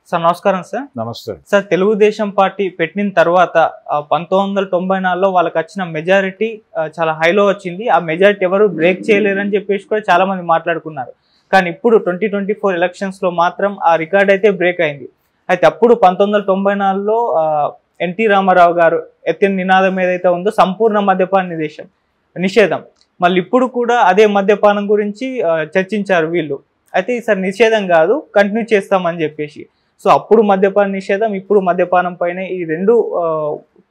Sir నమస్కారం sir. నమస్తే sir Telugu Desam party పెట్టిన తర్వాత 1994లో వాళ్ళకి వచ్చిన మెజారిటీ చాలా హైలో వచ్చింది. ఆ మెజారిటీ ఎవరు బ్రేక్ చేయలేరని చెప్పేసి కూడా చాలా మంది మాట్లాడుకున్నారు. కానీ ఇప్పుడు 2024 ఎలక్షన్స్లో మాత్రం ఆ రికార్డ్ అయితే బ్రేక్ అయింది. అయితే అప్పుడు 1994లో ఎన్టీ రామారావు గారు ఎత్తిన నినాదం ఏదైతే ఉందో సంపూర్ణ మద్యపాన నిషేధం. మళ్ళీ ఇప్పుడు కూడా అదే మద్యపానం గురించి చర్చించారు వీళ్ళు. అయితే ఈసారి నిషేధం కాదు, కంటిన్యూ చేస్తామని చెప్పేసి. సో అప్పుడు మద్యపాన నిషేధం, ఇప్పుడు మద్యపానం పైన ఈ రెండు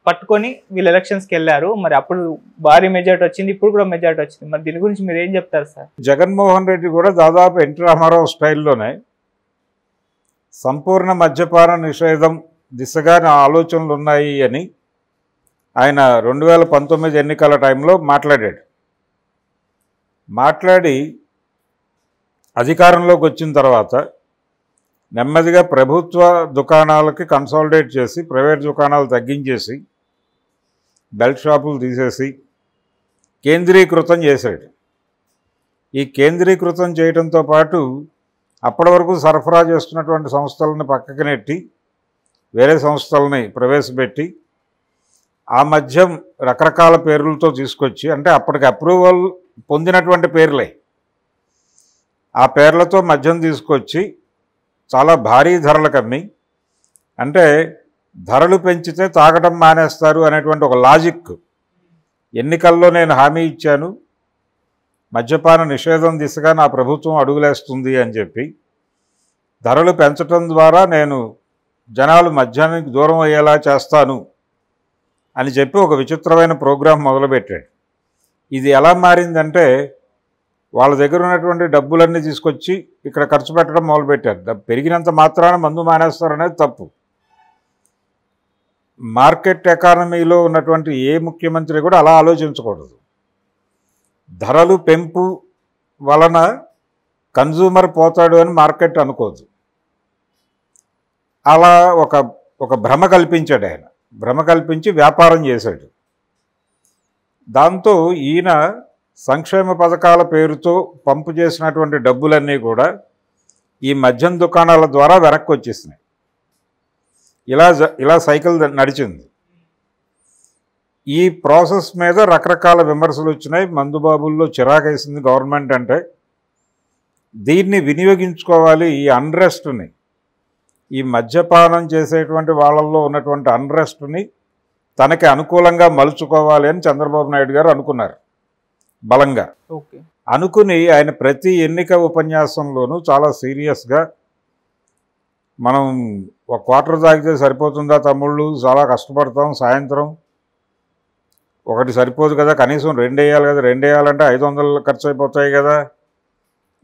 పట్టుకొని వీళ్ళు ఎలక్షన్స్కి వెళ్ళారు. మరి అప్పుడు భారీ మెజార్టీ వచ్చింది, ఇప్పుడు కూడా మెజార్టీ వచ్చింది. మరి దీని గురించి మీరు ఏం చెప్తారు సార్? జగన్మోహన్ రెడ్డి కూడా దాదాపు ఎన్టీ రామారావు స్టైల్లోనే సంపూర్ణ మద్యపాన నిషేధం దిశగా నా ఆలోచనలు ఉన్నాయి అని ఆయన 2019 ఎన్నికల టైంలో మాట్లాడి అధికారంలోకి వచ్చిన తర్వాత నెమ్మదిగా ప్రభుత్వ దుకాణాలకి కన్సాలిడేట్ చేసి ప్రైవేట్ దుకాణాలు తగ్గించేసి బెల్ట్ షాపులు తీసేసి కేంద్రీకృతం చేశాడు. ఈ కేంద్రీకృతం చేయడంతో పాటు అప్పటి వరకు సరఫరా చేస్తున్నటువంటి సంస్థలను పక్కకి నెట్టి వేరే సంస్థలని ప్రవేశపెట్టి ఆ మద్యం రకరకాల పేర్లతో తీసుకొచ్చి, అంటే అప్పటికి అప్రూవల్ పొందినటువంటి పేర్లే, ఆ పేర్లతో మద్యం తీసుకొచ్చి చాలా భారీ ధరలకు అమ్మి, అంటే ధరలు పెంచితే తాగడం మానేస్తారు అనేటువంటి ఒక లాజిక్. ఎన్నికల్లో నేను హామీ ఇచ్చాను, మద్యపాన నిషేధం దిశగా నా ప్రభుత్వం అడుగులేస్తుంది అని చెప్పి ధరలు పెంచడం ద్వారా నేను జనాలు మద్యానికి దూరం అయ్యేలా చేస్తాను అని చెప్పి ఒక విచిత్రమైన ప్రోగ్రాం మొదలుపెట్టాడు. ఇది ఎలా మారిందంటే వాళ్ళ దగ్గర ఉన్నటువంటి డబ్బులన్నీ తీసుకొచ్చి ఇక్కడ ఖర్చు పెట్టడం మొదలుపెట్టారు. పెరిగినంత మాత్రాన మందు మానేస్తారనేది తప్పు. మార్కెట్ ఎకానమీలో ఉన్నటువంటి ఏ ముఖ్యమంత్రి కూడా అలా ఆలోచించకూడదు. ధరలు పెంపు వలన కన్జ్యూమర్ పోతాడు అని మార్కెట్ అనుకోదు. అలా ఒక భ్రమ కల్పించాడు ఆయన. భ్రమ కల్పించి వ్యాపారం చేశాడు. దాంతో ఈయన సంక్షేమ పథకాల పేరుతో పంపు చేసినటువంటి డబ్బులన్నీ కూడా ఈ మద్యం దుకాణాల ద్వారా వెనక్కి వచ్చేసినాయి. ఇలా సైకిల్ నడిచింది. ఈ ప్రాసెస్ మీద రకరకాల విమర్శలు వచ్చినాయి. మందుబాబుల్లో చిరాకేసింది గవర్నమెంట్. అంటే దీన్ని వినియోగించుకోవాలి, ఈ అన్రెస్ట్ని, ఈ మద్యపానం చేసేటువంటి వాళ్ళల్లో ఉన్నటువంటి అన్రెస్ట్ని తనకి అనుకూలంగా మలుచుకోవాలి అని చంద్రబాబు నాయుడు గారు అనుకున్నారు బలంగా. అనుకుని ఆయన ప్రతి ఎన్నిక ఉపన్యాసంలోనూ చాలా సీరియస్గా, మనం ఒక క్వార్టర్ తాగితే సరిపోతుందా తమ్ముళ్ళు, చాలా కష్టపడతాం, సాయంత్రం ఒకటి సరిపోదు కదా, కనీసం 2 వేయాలి కదా, 2 వేయాలంటే 500 ఖర్చు అయిపోతాయి కదా,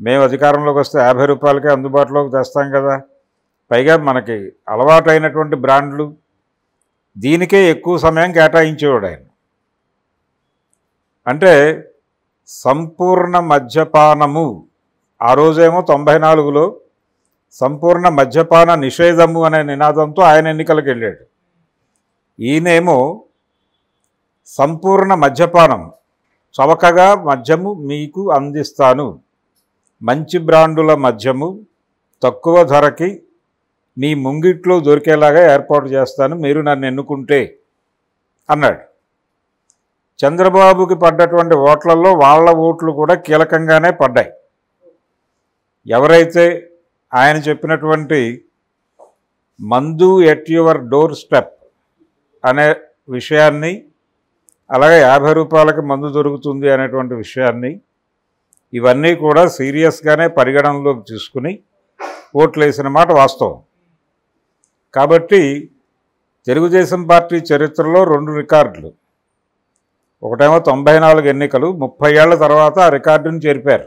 మేము అధికారంలోకి వస్తే 50 రూపాయలకే అందుబాటులోకి తెస్తాం కదా, పైగా మనకి అలవాటైనటువంటి బ్రాండ్లు, దీనికే ఎక్కువ సమయం కేటాయించేవాడు ఆయన. అంటే సంపూర్ణ మద్యపానము, ఆ రోజేమో 94లో సంపూర్ణ మద్యపాన నిషేధము అనే నినాదంతో ఆయన ఎన్నికలకు వెళ్ళాడు. ఈయనేమో సంపూర్ణ మద్యపానం, చవకగా మద్యము మీకు అందిస్తాను, మంచి బ్రాండుల మద్యము తక్కువ ధరకి మీ ముంగిట్లో దొరికేలాగా ఏర్పాటు చేస్తాను మీరు నన్ను ఎన్నుకుంటే అన్నాడు. చంద్రబాబుకి పడ్డటువంటి ఓట్లలో వాళ్ళ ఓట్లు కూడా కీలకంగానే పడ్డాయి. ఎవరైతే ఆయన చెప్పినటువంటి మందు ఎట్ యువర్ డోర్ స్టెప్ అనే విషయాన్ని, అలాగే 50 రూపాయలకి మందు దొరుకుతుంది అనేటువంటి విషయాన్ని, ఇవన్నీ కూడా సీరియస్గానే పరిగణనలోకి తీసుకుని ఓట్లు వేసిన మాట వాస్తవం. కాబట్టి తెలుగుదేశం పార్టీ చరిత్రలో 2 రికార్డులు. ఒకటేమో 94 ఎన్నికలు, 30 ఏళ్ల తర్వాత ఆ రికార్డును చెరిపారు.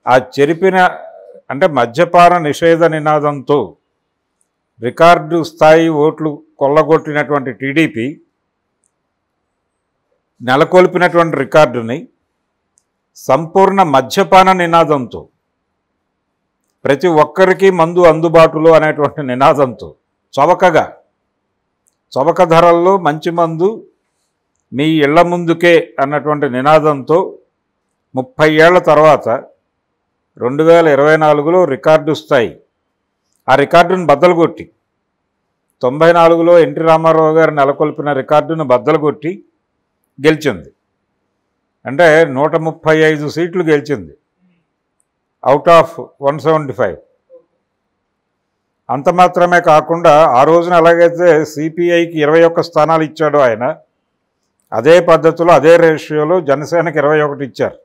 ఆ చెరిపిన, అంటే మద్యపాన నిషేధ నినాదంతో రికార్డు స్థాయి ఓట్లు కొల్లగొట్టినటువంటి టీడీపీ నెలకొల్పినటువంటి రికార్డుని సంపూర్ణ మద్యపాన నినాదంతో, ప్రతి ఒక్కరికి మందు అందుబాటులో అనేటువంటి నినాదంతో, చవక ధరల్లో మంచి మందు మీ ఇళ్ల ముందుకే అన్నటువంటి నినాదంతో 30 ఏళ్ల తర్వాత 2024లో రికార్డు స్థాయి ఆ రికార్డును బద్దలు కొట్టి 94లో ఎన్టీ రామారావు గారు నెలకొల్పిన రికార్డును బద్దలు కొట్టి గెలిచింది. అంటే 135 సీట్లు గెలిచింది అవుట్ ఆఫ్ 175. అంత మాత్రమే కాకుండా ఆ రోజున ఎలాగైతే సిపిఐకి 21 స్థానాలు ఇచ్చాడో ఆయన, అదే పద్ధతిలో అదే రేషియోలో జనసేనకి 21 ఇచ్చారు.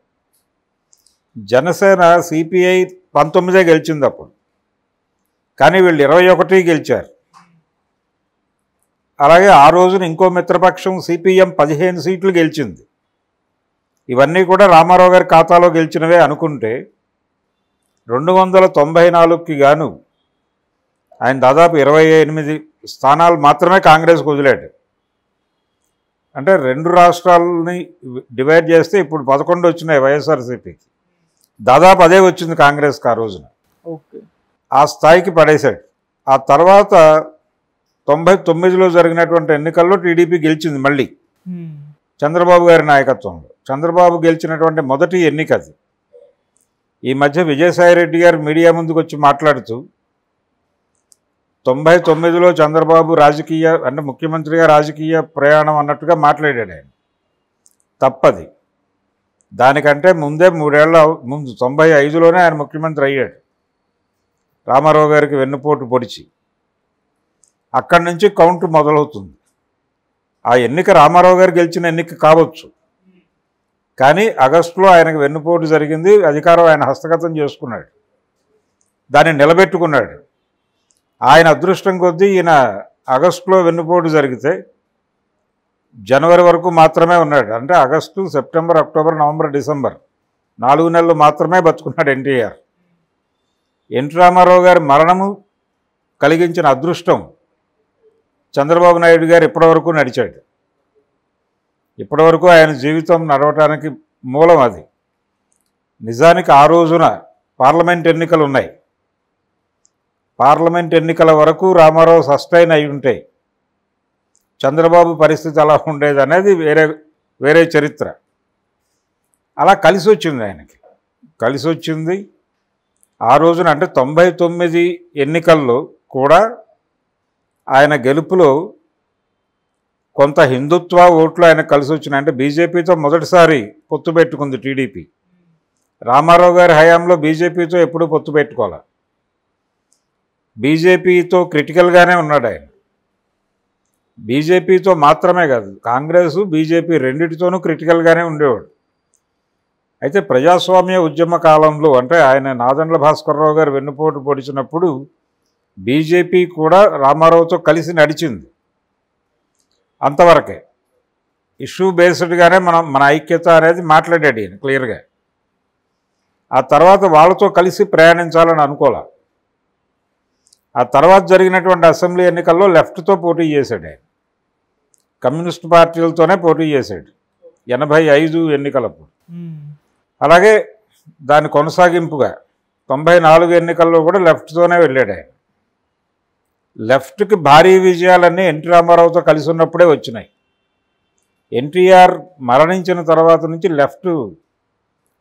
జనసేన సిపిఐ 19 గెలిచింది అప్పుడు, కానీ వీళ్ళు 21 గెలిచారు. అలాగే ఆ రోజున ఇంకో మిత్రపక్షం సిపిఎం 15 సీట్లు గెలిచింది. ఇవన్నీ కూడా రామారావు గారి ఖాతాలో గెలిచినవే అనుకుంటే 294కి గాను ఆయన దాదాపు 28 స్థానాలు మాత్రమే కాంగ్రెస్కి వదిలాడు. అంటే 2 రాష్ట్రాలని డివైడ్ చేస్తే ఇప్పుడు 11 వచ్చినాయి వైఎస్ఆర్సీపీకి, దాదాపు అదే వచ్చింది కాంగ్రెస్కి ఆ రోజున. ఓకే, ఆ స్థాయికి పడేశాడు. ఆ తర్వాత 99లో జరిగినటువంటి ఎన్నికల్లో టీడీపీ గెలిచింది మళ్ళీ చంద్రబాబు గారి నాయకత్వంలో. చంద్రబాబు గెలిచినటువంటి మొదటి ఎన్నిక అది. ఈ మధ్య విజయసాయిరెడ్డి గారు మీడియా ముందుకు వచ్చి మాట్లాడుతూ 99లో చంద్రబాబు అంటే ముఖ్యమంత్రిగా రాజకీయ ప్రయాణం అన్నట్టుగా మాట్లాడాడు ఆయన. తప్పది. దానికంటే ముందే 3 ఏళ్ల ముందు 95లోనే ఆయన ముఖ్యమంత్రి అయ్యాడు, రామారావు గారికి వెన్నుపోటు పొడిచి. అక్కడి నుంచి కౌంట్ మొదలవుతుంది. ఆ ఎన్నిక రామారావు గారు గెలిచిన ఎన్నిక కావచ్చు, కానీ ఆగస్టులో ఆయనకు వెన్నుపోటు జరిగింది. అధికారం ఆయన హస్తగతం చేసుకున్నాడు, దాన్ని నిలబెట్టుకున్నాడు. ఆయన అదృష్టం కొద్దీ ఈయన ఆగస్టులో వెన్నుపోటు జరిగితే జనవరి వరకు మాత్రమే ఉన్నాడు. అంటే August, September, October, November, December 4 నెలలు మాత్రమే బతుకున్నాడు ఎన్టీఆర్. ఎన్టీ రామారావు గారి మరణము కలిగించిన అదృష్టం చంద్రబాబు నాయుడు గారు ఇప్పటివరకు నడిచాడు. ఇప్పటివరకు ఆయన జీవితం నడవటానికి మూలం అది. నిజానికి ఆ రోజున పార్లమెంట్ ఎన్నికలు ఉన్నాయి. పార్లమెంట్ ఎన్నికల వరకు రామారావు సస్టైన్ అయి ఉంటే చంద్రబాబు పరిస్థితి అలా ఉండేది అనేది వేరే చరిత్ర. అలా కలిసి వచ్చింది ఆయనకి, కలిసి వచ్చింది. ఆ రోజున అంటే 99 ఎన్నికల్లో కూడా ఆయన గెలుపులో కొంత హిందుత్వ ఓట్లు ఆయన కలిసి వచ్చినాయి. అంటే బీజేపీతో మొదటిసారి పొత్తు పెట్టుకుంది టీడీపీ. రామారావు గారి హయాంలో బీజేపీతో ఎప్పుడూ పొత్తు పెట్టుకోవాలి. బీజేపీతో క్రిటికల్గానే ఉన్నాడు ఆయన. బీజేపీతో మాత్రమే కాదు, కాంగ్రెసు బీజేపీ రెండింటితోనూ క్రిటికల్గానే ఉండేవాడు. అయితే ప్రజాస్వామ్య ఉద్యమ కాలంలో అంటే ఆయన నాదెండ్ల భాస్కర్రావు గారు వెన్నుపోటు పొడిచినప్పుడు బీజేపీ కూడా రామారావుతో కలిసి నడిచింది. అంతవరకే ఇష్యూ బేస్డ్గానే మన ఐక్యత అనేది మాట్లాడాడు ఈయన క్లియర్గా. ఆ తర్వాత వాళ్ళతో కలిసి ప్రయాణించాలని అనుకోలే. ఆ తర్వాత జరిగినటువంటి అసెంబ్లీ ఎన్నికల్లో లెఫ్ట్తో పోటీ చేశాడు ఆయన, కమ్యూనిస్ట్ పార్టీలతోనే పోటీ చేశాడు 85 ఎన్నికలప్పుడు. అలాగే దాని కొనసాగింపుగా 94 ఎన్నికల్లో కూడా లెఫ్ట్తోనే వెళ్ళాడు ఆయన. లెఫ్ట్కి భారీ విజయాలన్నీ ఎన్టీ రామారావుతో కలిసి ఉన్నప్పుడే వచ్చినాయి. ఎన్టీఆర్ మరణించిన తర్వాత నుంచి లెఫ్ట్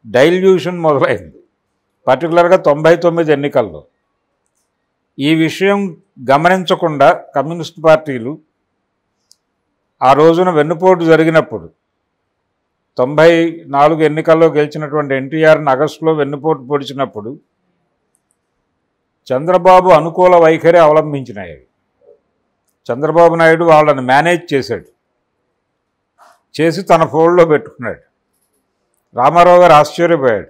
డైల్యూషన్ మొదలైంది, పర్టికులర్గా 99 ఎన్నికల్లో. ఈ విషయం గమనించకుండా కమ్యూనిస్ట్ పార్టీలు ఆ రోజున వెన్నుపోటు జరిగినప్పుడు 94 ఎన్నికల్లో గెలిచినటువంటి ఎన్టీఆర్ని ఆగస్టులో వెన్నుపోటు పొడిచినప్పుడు చంద్రబాబు అనుకూల వైఖరి అవలంబించినాయి. చంద్రబాబు నాయుడు వాళ్ళని మేనేజ్ చేసి తన ఫోల్డ్లో పెట్టుకున్నాడు. రామారావు గారు ఆశ్చర్యపోయాడు.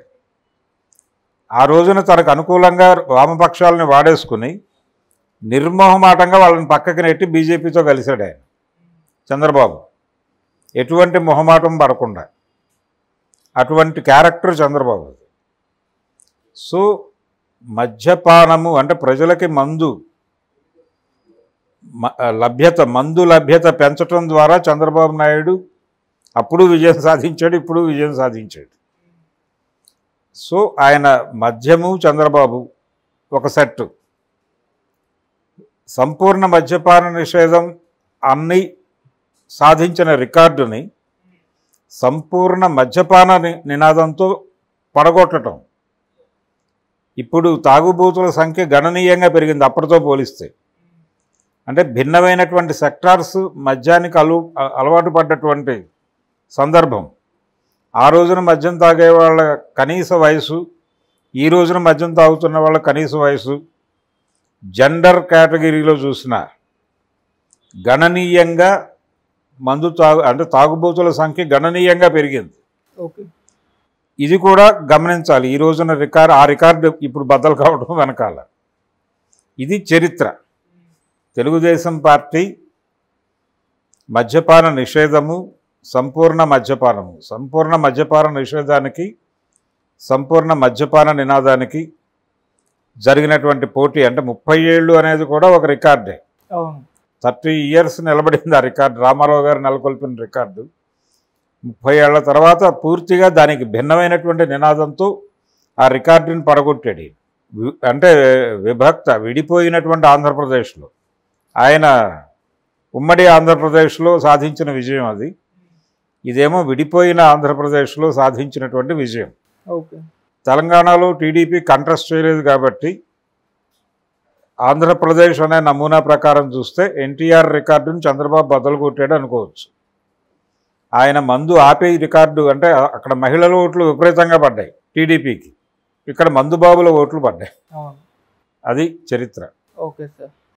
ఆ రోజున తనకు అనుకూలంగా వామపక్షాలని వాడేసుకుని నిర్మోహమాటంగా వాళ్ళని పక్కకి నెట్టి బీజేపీతో కలిశాడు ఆయన చంద్రబాబు, ఎటువంటి మొహమాటం పడకుండా. అటువంటి క్యారెక్టర్ చంద్రబాబు. సో మద్యపానము అంటే ప్రజలకి మందు లభ్యత పెంచడం ద్వారా చంద్రబాబు నాయుడు అప్పుడు విజయం సాధించాడు, ఇప్పుడు విజయం సాధించాడు. సో ఆయన మద్యము చంద్రబాబు ఒక సెట్. సంపూర్ణ మద్యపాన నిషేధం అన్ని సాధించిన రికార్డుని సంపూర్ణ మద్యపాన నినాదంతో పడగొట్టడం. ఇప్పుడు తాగుబోతుల సంఖ్య గణనీయంగా పెరిగింది అప్పటితో పోలిస్తే. అంటే భిన్నమైనటువంటి సెక్టార్స్ మద్యానికి అలవాటు పడ్డటువంటి సందర్భం. ఆ రోజున మద్యం తాగే వాళ్ళ కనీస వయసు, ఈ రోజున మద్యం తాగుతున్న వాళ్ళ కనీస వయసు జెండర్ కేటగిరీలో చూసినా గణనీయంగా తాగుబోతుల సంఖ్య గణనీయంగా పెరిగింది. ఓకే, ఇది కూడా గమనించాలి. ఈ రోజున ఆ రికార్డు ఇప్పుడు బద్దలు కావడం వెనకాల ఇది చరిత్ర. తెలుగుదేశం పార్టీ మద్యపాన నిషేధము, సంపూర్ణ మద్యపాన నిషేధానికి, సంపూర్ణ మద్యపాన నినాదానికి జరిగినటువంటి పోటీ. అంటే 30 ఏళ్ళు అనేది కూడా ఒక రికార్డే. 30 ఇయర్స్ నిలబడింది ఆ రికార్డు. రామారావు గారు నెలకొల్పిన రికార్డు. 30 ఏళ్ల తర్వాత పూర్తిగా దానికి భిన్నమైనటువంటి నినాదంతో ఆ రికార్డుని పడగొట్టాడు. అంటే విడిపోయినటువంటి ఆంధ్రప్రదేశ్లో, ఆయన ఉమ్మడి ఆంధ్రప్రదేశ్లో సాధించిన విజయం అది. ఇదేమో విడిపోయిన ఆంధ్రప్రదేశ్లో సాధించినటువంటి విజయం. ఓకే, తెలంగాణలో టీడీపీ కంటెస్ట్ చేయలేదు కాబట్టి ఆంధ్రప్రదేశ్ అనే నమూనా ప్రకారం చూస్తే ఎన్టీఆర్ రికార్డుని చంద్రబాబు బద్దలు కొట్టాడు అనుకోవచ్చు. ఆయన మందు ఆపే రికార్డు, అంటే అక్కడ మహిళల ఓట్లు విపరీతంగా పడ్డాయి టీడీపీకి, ఇక్కడ మందుబాబుల ఓట్లు పడ్డాయి. అది చరిత్ర. Okay sir.